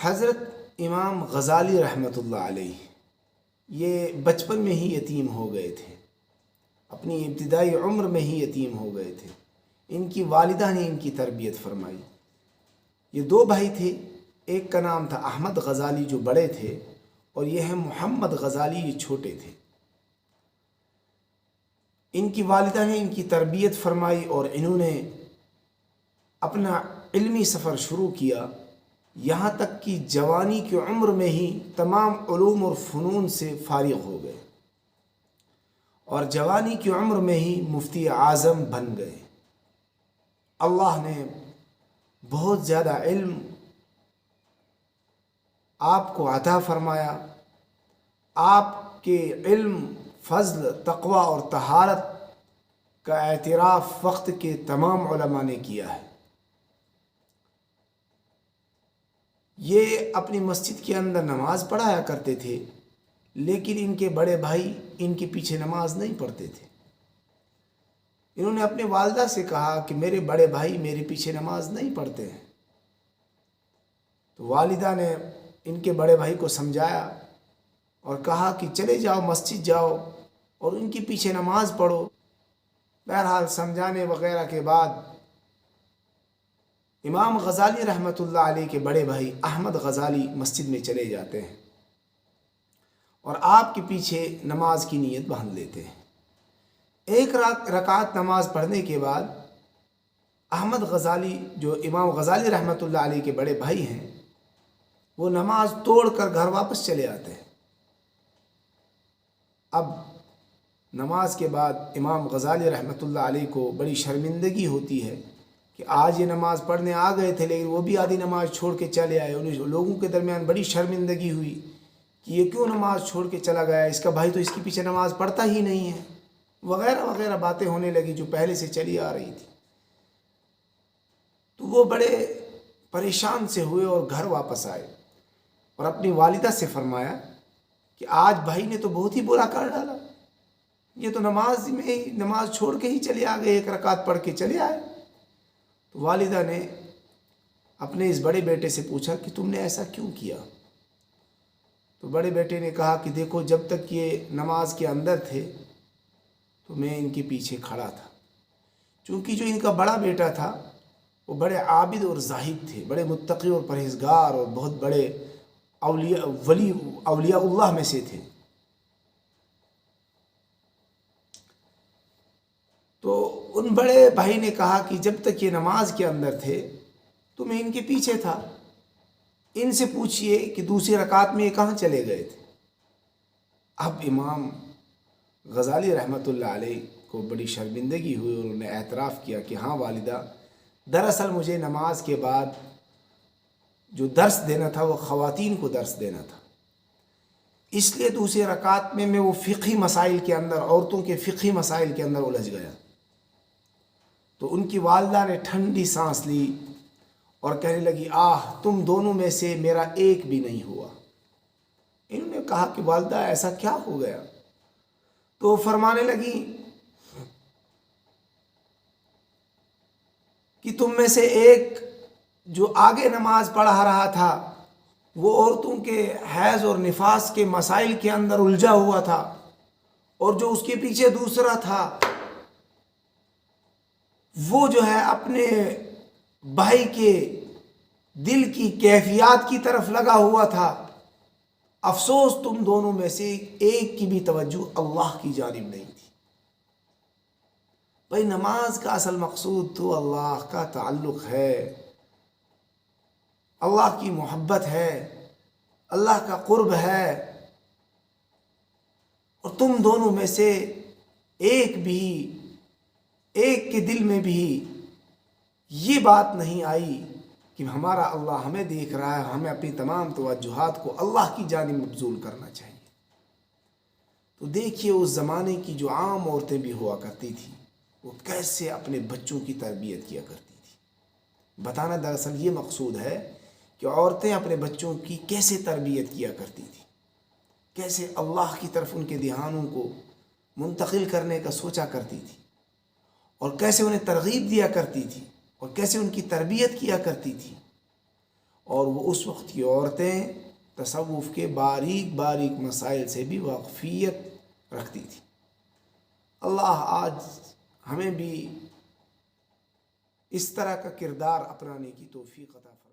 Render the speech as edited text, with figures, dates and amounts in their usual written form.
حضرت امام غزالی رحمۃ اللہ علیہ یہ بچپن میں ہی یتیم ہو گئے تھے، اپنی ابتدائی عمر میں ہی یتیم ہو گئے تھے۔ ان کی والدہ نے ان کی تربیت فرمائی۔ یہ دو بھائی تھے، ایک کا نام تھا احمد غزالی جو بڑے تھے، اور یہ ہے محمد غزالی یہ چھوٹے تھے۔ ان کی والدہ نے ان کی تربیت فرمائی اور انہوں نے اپنا علمی سفر شروع کیا، یہاں تک کہ جوانی کی عمر میں ہی تمام علوم اور فنون سے فارغ ہو گئے، اور جوانی کی عمر میں ہی مفتی اعظم بن گئے۔ اللہ نے بہت زیادہ علم آپ کو عطا فرمایا۔ آپ کے علم، فضل، تقوی اور طہارت کا اعتراف وقت کے تمام علماء نے کیا ہے۔ یہ اپنی مسجد کے اندر نماز پڑھایا کرتے تھے، لیکن ان کے بڑے بھائی ان کے پیچھے نماز نہیں پڑھتے تھے۔ انہوں نے اپنے والدہ سے کہا کہ میرے بڑے بھائی میرے پیچھے نماز نہیں پڑھتے ہیں۔ تو والدہ نے ان کے بڑے بھائی کو سمجھایا اور کہا کہ چلے جاؤ مسجد جاؤ اور ان کے پیچھے نماز پڑھو۔ بہرحال سمجھانے وغیرہ کے بعد امام غزالی رحمۃ اللہ علیہ کے بڑے بھائی احمد غزالی مسجد میں چلے جاتے ہیں اور آپ کے پیچھے نماز کی نیت باندھ لیتے ہیں۔ ایک رکعت نماز پڑھنے کے بعد احمد غزالی جو امام غزالی رحمۃ اللہ علیہ کے بڑے بھائی ہیں، وہ نماز توڑ کر گھر واپس چلے آتے ہیں۔ اب نماز کے بعد امام غزالی رحمۃ اللہ علیہ کو بڑی شرمندگی ہوتی ہے کہ آج یہ نماز پڑھنے آ گئے تھے لیکن وہ بھی آدھی نماز چھوڑ کے چلے آئے۔ انہیں لوگوں کے درمیان بڑی شرمندگی ہوئی کہ یہ کیوں نماز چھوڑ کے چلا گیا، اس کا بھائی تو اس کے پیچھے نماز پڑھتا ہی نہیں ہے، وغیرہ وغیرہ باتیں ہونے لگی جو پہلے سے چلی آ رہی تھی۔ تو وہ بڑے پریشان سے ہوئے اور گھر واپس آئے اور اپنی والدہ سے فرمایا کہ آج بھائی نے تو بہت ہی برا کر ڈالا، یہ تو نماز چھوڑ کے ہی چلے آ گئے، ایک رکعت پڑھ کے چلے آئے۔ تو والدہ نے اپنے اس بڑے بیٹے سے پوچھا کہ تم نے ایسا کیوں کیا؟ تو بڑے بیٹے نے کہا کہ دیکھو، جب تک یہ نماز کے اندر تھے تو میں ان کے پیچھے کھڑا تھا، چونکہ جو ان کا بڑا بیٹا تھا وہ بڑے عابد اور زاہد تھے، بڑے متقی اور پرہیزگار اور بہت بڑے اولیاء اللہ میں سے تھے۔ تو ان بڑے بھائی نے کہا کہ جب تک یہ نماز کے اندر تھے تو میں ان کے پیچھے تھا، ان سے پوچھئے کہ دوسری رکعت میں یہ کہاں چلے گئے تھے۔ اب امام غزالی رحمۃ اللہ علیہ کو بڑی شرمندگی ہوئی اور انہوں نے اعتراف کیا کہ ہاں والدہ، دراصل مجھے نماز کے بعد جو درس دینا تھا وہ خواتین کو درس دینا تھا، اس لیے دوسری رکعت میں وہ فقہی مسائل کے اندر، عورتوں کے فقہی مسائل کے اندر الجھ گیا۔ تو ان کی والدہ نے ٹھنڈی سانس لی اور کہنے لگی، تم دونوں میں سے میرا ایک بھی نہیں ہوا۔ انہوں نے کہا کہ والدہ ایسا کیا ہو گیا؟ تو فرمانے لگی کہ تم میں سے ایک جو آگے نماز پڑھا رہا تھا وہ عورتوں کے حیض اور نفاس کے مسائل کے اندر الجھا ہوا تھا، اور جو اس کے پیچھے دوسرا تھا وہ جو ہے اپنے بھائی کے دل کی کیفیات کی طرف لگا ہوا تھا۔ افسوس تم دونوں میں سے ایک کی بھی توجہ اللہ کی جانب نہیں تھی۔ بھائی، نماز کا اصل مقصود تو اللہ کا تعلق ہے، اللہ کی محبت ہے، اللہ کا قرب ہے، اور تم دونوں میں سے ایک کے دل میں بھی یہ بات نہیں آئی کہ ہمارا اللہ ہمیں دیکھ رہا ہے، ہمیں اپنی تمام توجہات کو اللہ کی جانب مبذول کرنا چاہیے۔ تو دیکھیے اس زمانے کی جو عام عورتیں بھی ہوا کرتی تھیں وہ کیسے اپنے بچوں کی تربیت کیا کرتی تھی۔ بتانا دراصل یہ مقصود ہے کہ عورتیں اپنے بچوں کی کیسے تربیت کیا کرتی تھی، کیسے اللہ کی طرف ان کے دھیانوں کو منتقل کرنے کا سوچا کرتی تھی، اور کیسے انہیں ترغیب دیا کرتی تھی، اور کیسے ان کی تربیت کیا کرتی تھی، اور وہ اس وقت کی عورتیں تصوف کے باریک باریک مسائل سے بھی واقفیت رکھتی تھی۔ اللہ آج ہمیں بھی اس طرح کا کردار اپنانے کی توفیق عطا فرمائے۔